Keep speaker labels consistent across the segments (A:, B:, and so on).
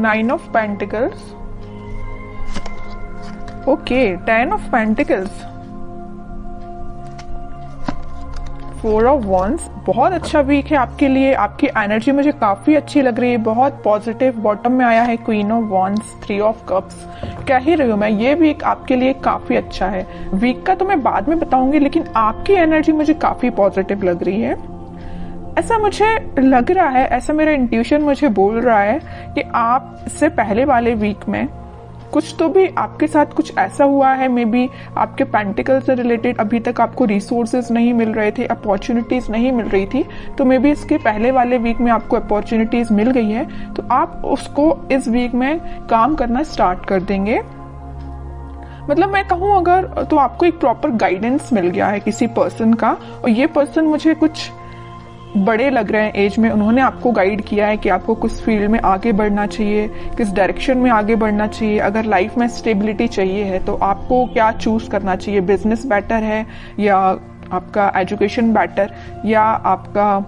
A: 9 of pentacles, okay 10 of pentacles, 4 of wands. बहुत अच्छा week है आपके लिए, आपकी एनर्जी मुझे काफी अच्छी लग रही है, बहुत पॉजिटिव। बॉटम में आया है queen of wands, 3 of cups. कह ही रही हूँ मैं, ये वीक आपके लिए काफी अच्छा है। वीक का तो मैं बाद में बताऊंगी, लेकिन आपकी एनर्जी मुझे काफी पॉजिटिव लग रही है। ऐसा मुझे लग रहा है, ऐसा मेरा इंट्यूशन मुझे बोल रहा है कि आप इससे पहले वाले वीक में कुछ तो भी आपके साथ कुछ ऐसा हुआ है, मे बी आपके पेंटिकल से रिलेटेड अभी तक आपको रिसोर्सेज नहीं मिल रहे थे, अपॉर्चुनिटीज नहीं मिल रही थी, तो मे बी इसके पहले वाले वीक में आपको अपॉर्चुनिटीज मिल गई है, तो आप उसको इस वीक में काम करना स्टार्ट कर देंगे। मतलब मैं कहूँ अगर, तो आपको एक प्रॉपर गाइडेंस मिल गया है किसी पर्सन का, और ये पर्सन मुझे कुछ बड़े लग रहे हैं एज में, उन्होंने आपको गाइड किया है कि आपको किस फील्ड में आगे बढ़ना चाहिए, किस डायरेक्शन में आगे बढ़ना चाहिए। अगर लाइफ में स्टेबिलिटी चाहिए है तो आपको क्या चूज करना चाहिए, बिजनेस बेटर है या आपका एजुकेशन बेटर या आपका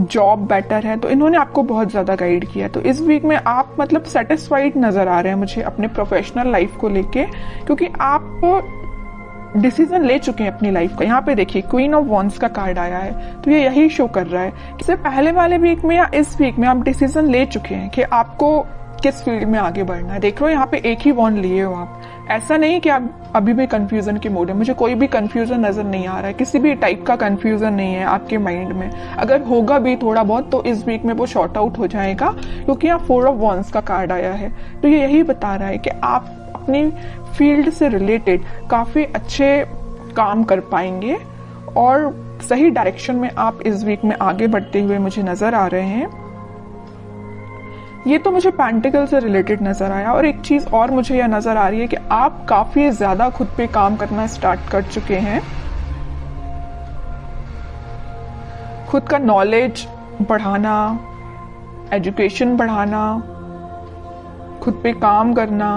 A: जॉब बेटर है। तो इन्होंने आपको बहुत ज्यादा गाइड किया है। तो इस वीक में आप मतलब सेटिस्फाइड नजर आ रहे हैं मुझे अपने प्रोफेशनल लाइफ को लेके, क्योंकि आप डिसीजन ले चुके हैं अपनी लाइफ का। यहाँ पे देखिए क्वीन ऑफ वॉन्ड्स का कार्ड आया है, तो ये यही शो कर रहा है कि इससे पहले वाले वीक में या इस वीक में आप डिसीजन ले चुके हैं कि आपको किस फील्ड में आगे बढ़ना है। देख लो यहाँ पे एक ही वॉन्ड लिए हो आप, ऐसा नहीं कि आप अभी भी कंफ्यूजन के मोड है। मुझे कोई भी कंफ्यूजन नजर नहीं आ रहा है, किसी भी टाइप का कंफ्यूजन नहीं है आपके माइंड में। अगर होगा भी थोड़ा बहुत तो इस वीक में वो शॉर्ट आउट हो जाएगा, क्योंकि यहाँ 4 ऑफ वॉन्ड्स का कार्ड आया है। तो ये यही बता रहा है कि आप अपनी फील्ड से रिलेटेड काफी अच्छे काम कर पाएंगे और सही डायरेक्शन में आप इस वीक में आगे बढ़ते हुए मुझे नजर आ रहे हैं। ये तो मुझे पेंटिकल से रिलेटेड नजर आया, और एक चीज और मुझे यह नजर आ रही है कि आप काफी ज्यादा खुद पे काम करना स्टार्ट कर चुके हैं। खुद का नॉलेज बढ़ाना, एजुकेशन बढ़ाना, खुद पे काम करना।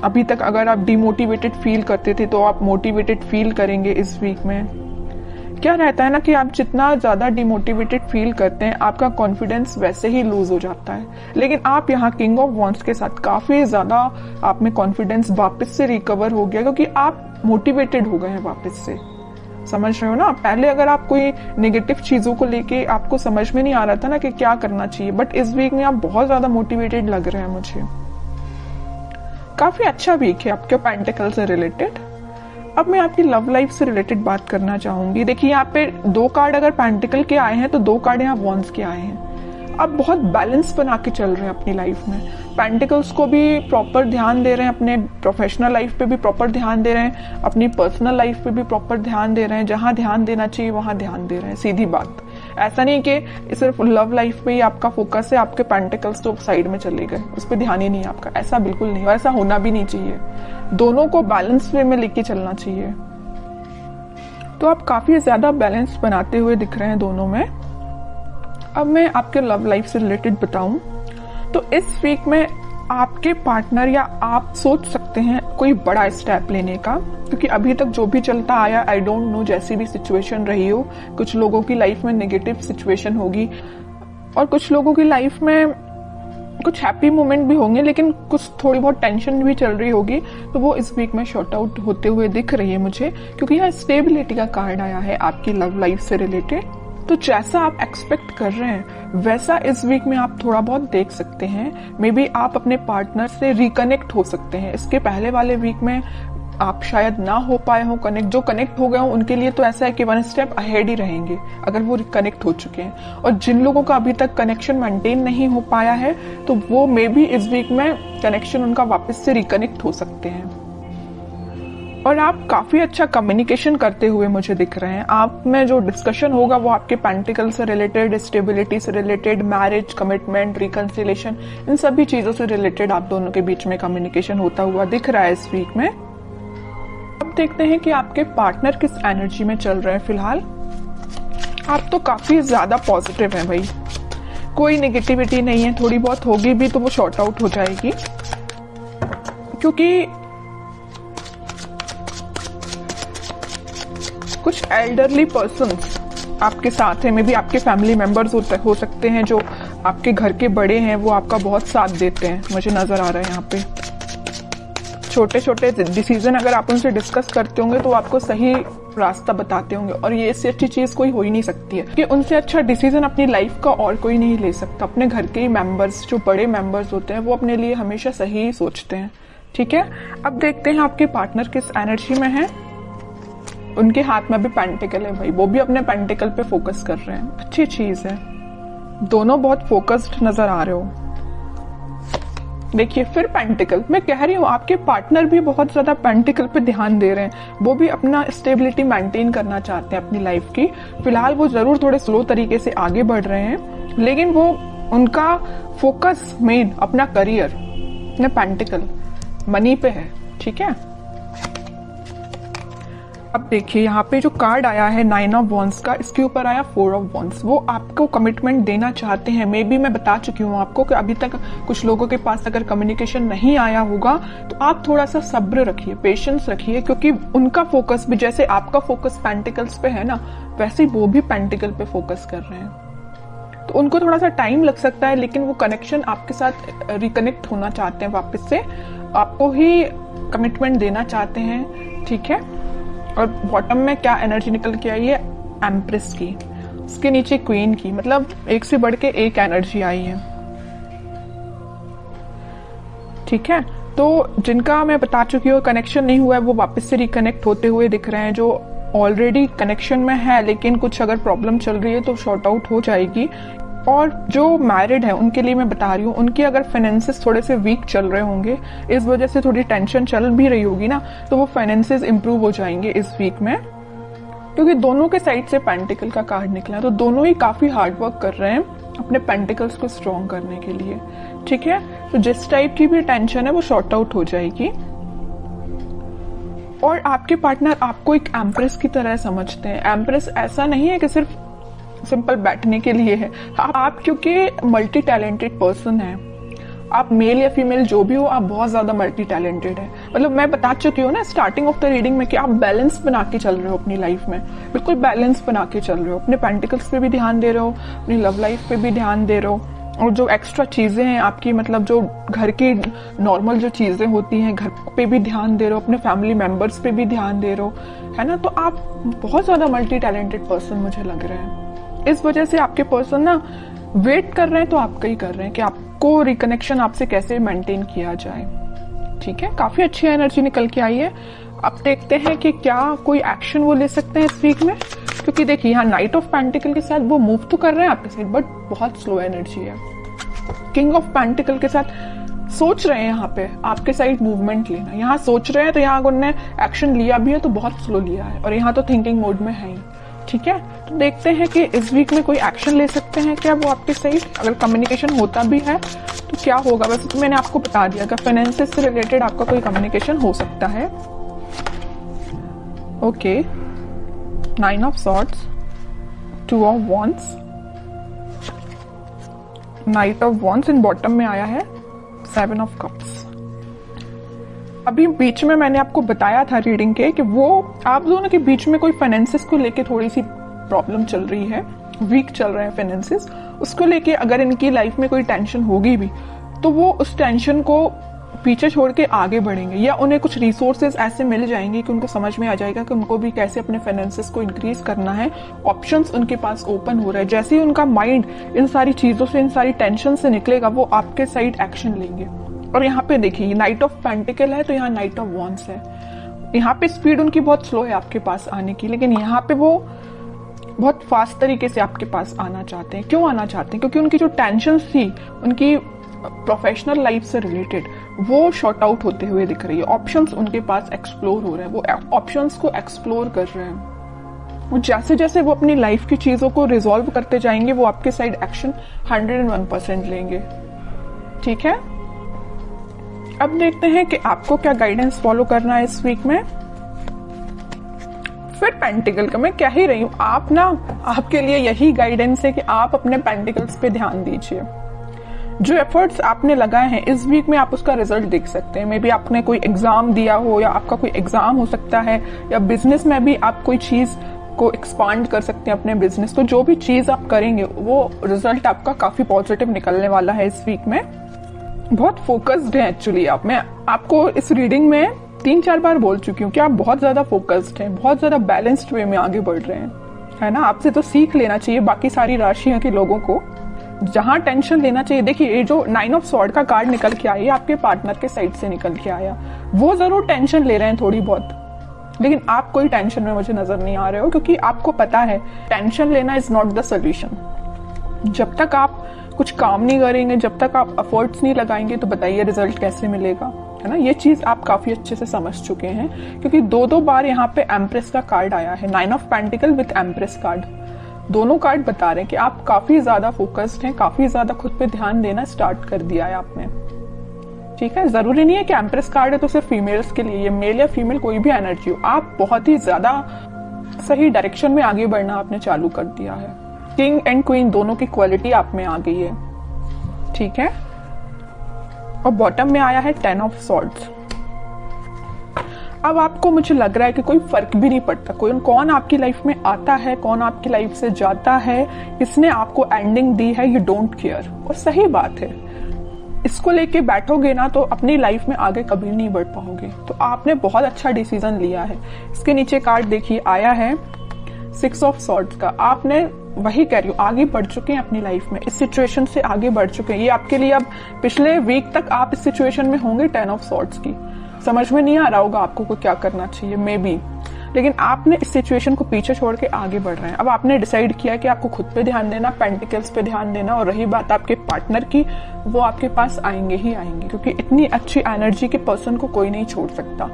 A: अभी तक अगर आप डिमोटिवेटेड फील करते थे तो आप मोटिवेटेड फील करेंगे इस वीक में। क्या रहता है ना कि आप जितना ज्यादा डिमोटिवेटेड फील करते हैं आपका कॉन्फिडेंस वैसे ही लूज हो जाता है, लेकिन आप यहाँ किंग ऑफ वॉन्ड्स के साथ काफी ज्यादा आप में कॉन्फिडेंस वापस से रिकवर हो गया, क्योंकि आप मोटिवेटेड हो गए हैं वापस से। समझ रहे हो ना, पहले अगर आप कोई नेगेटिव चीजों को लेके आपको समझ में नहीं आ रहा था ना कि क्या करना चाहिए, बट इस वीक में आप बहुत ज्यादा मोटिवेटेड लग रहे हैं मुझे। काफी अच्छा वीक है आपके पेंटिकल से रिलेटेड। अब मैं आपकी लव लाइफ से रिलेटेड बात करना चाहूंगी। देखिए यहाँ पे 2 कार्ड अगर पेंटिकल के आए हैं तो 2 कार्ड यहाँ वॉन्ड्स के आए हैं। आप बहुत बैलेंस बना के चल रहे हैं अपनी लाइफ में। पेंटिकल्स को भी प्रॉपर ध्यान दे रहे हैं, अपने प्रोफेशनल लाइफ पे भी प्रॉपर ध्यान दे रहे हैं, अपनी पर्सनल लाइफ पे भी प्रॉपर ध्यान दे रहे हैं। जहां ध्यान देना चाहिए वहां ध्यान दे रहे हैं। सीधी बात, ऐसा नहीं कि सिर्फ लव लाइफ पे ही आपका फोकस है, आपके पेंटिकल्स तो साइड में चले गए, उस पर ध्यान ही नहीं है आपका। ऐसा बिल्कुल नहीं, ऐसा होना भी नहीं चाहिए। दोनों को बैलेंस वे में लेके चलना चाहिए। तो आप काफी ज्यादा बैलेंस बनाते हुए दिख रहे हैं दोनों में। अब मैं आपके लव लाइफ से रिलेटेड बताऊं तो इस वीक में आपके पार्टनर या आप सोच सकते हैं कोई बड़ा स्टेप लेने का, क्योंकि अभी तक जो भी चलता आया, आई डोंट नो, जैसी भी सिचुएशन रही हो, कुछ लोगों की लाइफ में नेगेटिव सिचुएशन होगी और कुछ लोगों की लाइफ में कुछ हैप्पी मोमेंट भी होंगे, लेकिन कुछ थोड़ी बहुत टेंशन भी चल रही होगी। तो वो इस वीक में शॉर्ट आउट होते हुए दिख रही है मुझे, क्योंकि यहाँ स्टेबिलिटी का कार्ड आया है आपकी लव लाइफ से रिलेटेड। तो जैसा आप एक्सपेक्ट कर रहे हैं वैसा इस वीक में आप थोड़ा बहुत देख सकते हैं। मे बी आप अपने पार्टनर से रिकनेक्ट हो सकते हैं। इसके पहले वाले वीक में आप शायद ना हो पाए हो कनेक्ट। जो कनेक्ट हो गए हो उनके लिए तो ऐसा है कि 1 स्टेप अहेड ही रहेंगे अगर वो कनेक्ट हो चुके हैं। और जिन लोगों का अभी तक कनेक्शन मेंटेन नहीं हो पाया है तो वो मे बी इस वीक में कनेक्शन उनका वापस से रिकनेक्ट हो सकते हैं। और आप काफी अच्छा कम्युनिकेशन करते हुए मुझे दिख रहे हैं। आप में जो डिस्कशन होगा वो आपके पेंटिकल से रिलेटेड, स्टेबिलिटी से रिलेटेड, मैरिज, कमिटमेंट, रिकंसिलेशन, इन सभी चीजों से रिलेटेड आप दोनों के बीच में कम्युनिकेशन होता हुआ दिख रहा है इस वीक में। अब देखते हैं कि आपके पार्टनर किस एनर्जी में चल रहे हैं फिलहाल। आप तो काफी ज्यादा पॉजिटिव हैं भाई, कोई नेगेटिविटी नहीं है। थोड़ी बहुत होगी भी तो वो शॉर्ट आउट हो जाएगी, क्योंकि कुछ एल्डरली पर्सन्स आपके साथ हैं। मे बी आपके फैमिली मेंबर्स हो सकते हैं जो आपके घर के बड़े हैं वो आपका बहुत साथ देते हैं, मुझे नजर आ रहा है यहाँ पे। छोटे छोटे डिसीजन अगर आप उनसे डिस्कस करते होंगे तो आपको सही रास्ता बताते होंगे, और ये इससे अच्छी चीज कोई हो ही नहीं सकती है कि उनसे अच्छा डिसीजन अपनी लाइफ का और कोई नहीं ले सकता। अपने घर के ही मेंबर्स, जो बड़े मेंबर्स होते हैं, वो अपने लिए हमेशा सही ही सोचते हैं। ठीक है, अब देखते हैं आपके पार्टनर किस एनर्जी में है। उनके हाथ में भी पेंटिकल है भाई, वो भी अपने पेंटिकल पे फोकस कर रहे हैं, अच्छी चीज है। दोनों बहुत फोकस्ड नजर आ रहे हो। देखिए फिर पेंटिकल, मैं कह रही हूँ आपके पार्टनर भी बहुत ज्यादा पेंटिकल पे ध्यान दे रहे हैं। वो भी अपना स्टेबिलिटी मेंटेन करना चाहते हैं अपनी लाइफ की। फिलहाल वो जरूर थोड़े स्लो तरीके से आगे बढ़ रहे हैं, लेकिन वो उनका फोकस मेन अपना करियर, अपने पेंटिकल, मनी पे है। ठीक है, अब देखिए यहाँ पे जो कार्ड आया है 9 ऑफ वॉन्ड्स का, इसके ऊपर आया 4 ऑफ वॉन्ड्स। वो आपको कमिटमेंट देना चाहते हैं। मे बी मैं बता चुकी हूँ आपको कि अभी तक कुछ लोगों के पास अगर कम्युनिकेशन नहीं आया होगा तो आप थोड़ा सा सब्र रखिए, पेशेंस रखिए, क्योंकि उनका फोकस भी जैसे आपका फोकस पेंटिकल्स पे है ना, वैसे ही वो भी पेंटिकल पे फोकस कर रहे हैं। तो उनको थोड़ा सा टाइम लग सकता है, लेकिन वो कनेक्शन आपके साथ रिकनेक्ट होना चाहते हैं वापस से, आपको ही कमिटमेंट देना चाहते हैं। ठीक है, और बॉटम में क्या एनर्जी निकल के आई है, एम्प्रेस की, उसके नीचे क्वीन की, मतलब एक से बढ़ के एक एनर्जी आई है। ठीक है, तो जिनका मैं बता चुकी हूँ कनेक्शन नहीं हुआ है, वो वापस से रिकनेक्ट होते हुए दिख रहे हैं। जो ऑलरेडी कनेक्शन में है लेकिन कुछ अगर प्रॉब्लम चल रही है तो शॉर्ट आउट हो जाएगी। और जो मैरिड है उनके लिए मैं बता रही हूँ, उनके अगर फाइनेंसेस थोड़े से वीक चल रहे होंगे, इस वजह से थोड़ी टेंशन चल भी रही होगी ना, तो वो फाइनेंसेस इंप्रूव हो जाएंगे इस वीक में, क्योंकि दोनों के साइड से पेंटिकल का कार्ड निकला है। तो दोनों ही काफी हार्ड वर्क कर रहे हैं अपने पेंटिकल्स को स्ट्रॉन्ग करने के लिए। ठीक है, तो जिस टाइप की भी टेंशन है वो शॉर्ट आउट हो जाएगी। और आपके पार्टनर आपको एक एम्प्रेस की तरह समझते हैं। एम्प्रेस ऐसा नहीं है कि सिर्फ सिंपल बैठने के लिए है। आप क्योंकि मल्टी टैलेंटेड पर्सन है, आप मेल या फीमेल जो भी हो, आप बहुत ज्यादा मल्टी टैलेंटेड है। मतलब मैं बता चुकी हूँ ना स्टार्टिंग ऑफ द रीडिंग में कि आप बैलेंस बना के चल रहे हो अपनी लाइफ में, बिल्कुल बैलेंस बना के चल रहे हो। अपने पेंटिकल्स पे भी ध्यान दे रहे हो, अपनी लव लाइफ पे भी ध्यान दे रहे हो, और जो एक्स्ट्रा चीजें हैं आपकी, मतलब जो घर की नॉर्मल जो चीजें होती हैं, घर पे भी ध्यान दे रहे हो, अपने फैमिली मेंबर्स पे भी ध्यान दे रहे हो, है ना। तो आप बहुत ज्यादा मल्टी टैलेंटेड पर्सन मुझे लग रहे हैं। इस वजह से आपके पर्सन ना वेट कर रहे हैं, तो आपका ही कर रहे हैं कि आपको रिकनेक्शन आपसे कैसे मेंटेन किया जाए। ठीक है, काफी अच्छी एनर्जी निकल के आई है। अब देखते हैं कि क्या कोई एक्शन वो ले सकते हैं इस वीक में, क्योंकि देखिए यहाँ नाइट ऑफ पेंटिकल के साथ वो मूव तो कर रहे हैं आपके साथ, बट बहुत स्लो एनर्जी है। किंग ऑफ पेंटिकल के साथ सोच रहे हैं यहाँ पे आपके साइड मूवमेंट लेना, यहाँ सोच रहे हैं, तो यहाँ उन्होंने एक्शन लिया भी है तो बहुत स्लो लिया है, और यहाँ तो थिंकिंग मोड में है ही। ठीक है, तो देखते हैं कि इस वीक में कोई एक्शन ले सकते हैं क्या वो आपके साइड। अगर कम्युनिकेशन होता भी है तो क्या होगा, वैसे तो मैंने आपको बता दिया कि फाइनेंसेस से रिलेटेड आपका कोई कम्युनिकेशन हो सकता है। Okay, 9 of swords, 2 of wands, night of wands, in bottom में आया है 7 ऑफ कप्स। अभी बीच में मैंने आपको बताया था रीडिंग के कि वो आप दोनों के बीच में कोई फाइनेंसेस को लेके थोड़ी सी प्रॉब्लम चल रही है, वीक चल रहे हैं फाइनेंसेस। उसको लेके अगर इनकी लाइफ में कोई टेंशन होगी भी तो वो उस टेंशन को पीछे छोड़ के आगे बढ़ेंगे, या उन्हें कुछ रिसोर्सेज ऐसे मिल जाएंगे कि उनको समझ में आ जाएगा कि उनको भी कैसे अपने फाइनेंसेस को इंक्रीज करना है। ऑप्शंस उनके पास ओपन हो रहा है। जैसे ही उनका माइंड इन सारी चीजों से, इन सारी टेंशन से निकलेगा, वो आपके साइड एक्शन लेंगे। और यहाँ पे देखिए नाइट ऑफ पेंटिकल है तो यहाँ नाइट ऑफ वॉन्ड्स है। यहाँ पे स्पीड उनकी बहुत स्लो है आपके पास आने की, लेकिन यहाँ पे वो बहुत फास्ट तरीके से आपके पास आना चाहते हैं। क्यों आना चाहते हैं? क्योंकि उनकी जो टेंशन थी उनकी प्रोफेशनल लाइफ से रिलेटेड, वो शॉर्ट आउट होते हुए दिख रही है। ऑप्शंस उनके पास एक्सप्लोर हो रहे हैं, वो ऑप्शंस को एक्सप्लोर कर रहे हैं। वो जैसे जैसे वो अपनी लाइफ की चीजों को रिजॉल्व करते जाएंगे, वो आपके साइड एक्शन 101% लेंगे। ठीक है, अब देखते हैं कि आपको क्या गाइडेंस फॉलो करना है इस वीक में। फिर पेंटिकल का मैं कह ही रही हूं, आप ना, आपके लिए यही गाइडेंस है कि आप अपने पेंटिकल्स पे ध्यान दीजिए। जो एफर्ट्स आपने लगाए हैं इस वीक में आप उसका रिजल्ट देख सकते हैं। मे बी आपने कोई एग्जाम दिया हो, या आपका कोई एग्जाम हो सकता है, या बिजनेस में भी आप कोई चीज आपको एक्सपांड कर सकते हैं अपने बिजनेस को। जो भी चीज आप करेंगे वो रिजल्ट आपका काफी पॉजिटिव निकलने वाला है इस वीक में। बहुत फोकस्ड है एक्चुअली आप। मैं आपको इस रीडिंग में 3-4 बार बोल चुकी हूँ कि आप बहुत ज्यादा फोकस्ड हैं, बहुत ज्यादा बैलेंस्ड वे में आगे बढ़ रहे हैं, है ना। आपसे तो सीख लेना चाहिए बाकी सारी राशियों के लोगों को, जहां टेंशन लेना चाहिए। देखिए ये जो 9 ऑफ स्वॉर्ड का कार्ड निकल के आया, आपके पार्टनर के साइड से निकल के आया, वो जरूर टेंशन ले रहे हैं थोड़ी बहुत, लेकिन आप कोई टेंशन में मुझे नजर नहीं आ रहे हो, क्योंकि आपको पता है टेंशन लेना इज नॉट द सोल्यूशन। जब तक आप कुछ काम नहीं करेंगे, जब तक आप एफर्ट्स नहीं लगाएंगे, तो बताइए रिजल्ट कैसे मिलेगा, है ना। ये चीज आप काफी अच्छे से समझ चुके हैं, क्योंकि 2-2 बार यहाँ पे एम्प्रेस का कार्ड आया है, 9 of pentacle with empress card. दोनों कार्ड बता रहे हैं कि आप काफी ज्यादा फोकस्ड हैं, काफी ज्यादा खुद पे ध्यान देना स्टार्ट कर दिया है आपने। ठीक है, जरूरी नहीं है कि एम्प्रेस कार्ड है तो सिर्फ फीमेल्स के लिए, ये मेल या फीमेल कोई भी एनर्जी हो, आप बहुत ही ज्यादा सही डायरेक्शन में आगे बढ़ना आपने चालू कर दिया है। किंग एंड क्वीन दोनों की क्वालिटी आप में आ गई है, ठीक है। और बॉटम में आया है 10 ऑफ सॉर्ड्स। अब आपको मुझे लग रहा है कि कोई फर्क भी नहीं पड़ता कौन आपकी लाइफ में आता है, कौन आपकी लाइफ से जाता है, किसने आपको एंडिंग दी है, यू डोंट केयर। और सही बात है, इसको लेके बैठोगे ना तो अपनी लाइफ में आगे कभी नहीं बढ़ पाओगे। तो आपने बहुत अच्छा डिसीजन लिया है। इसके नीचे कार्ड देखिए आया है 6 ऑफ सॉर्ड्स का। आपने वही कह रही हूँ, आगे बढ़ चुके हैं अपनी लाइफ में, इस सिचुएशन से आगे बढ़ चुके हैं। ये आपके लिए अब पिछले वीक तक आप इस सिचुएशन में होंगे 10 ऑफ सॉर्ड्स की। समझ में नहीं आ रहा होगा आपको को क्या करना चाहिए मे बी, लेकिन आपने इस सिचुएशन को पीछे छोड़ के आगे बढ़ रहे हैं। अब आपने डिसाइड किया कि आपको खुद पे ध्यान देना, पेंटिकल्स पे ध्यान देना, और रही बात आपके पार्टनर की, वो आपके पास आएंगे ही आएंगे, क्योंकि इतनी अच्छी एनर्जी के पर्सन को कोई नहीं छोड़ सकता।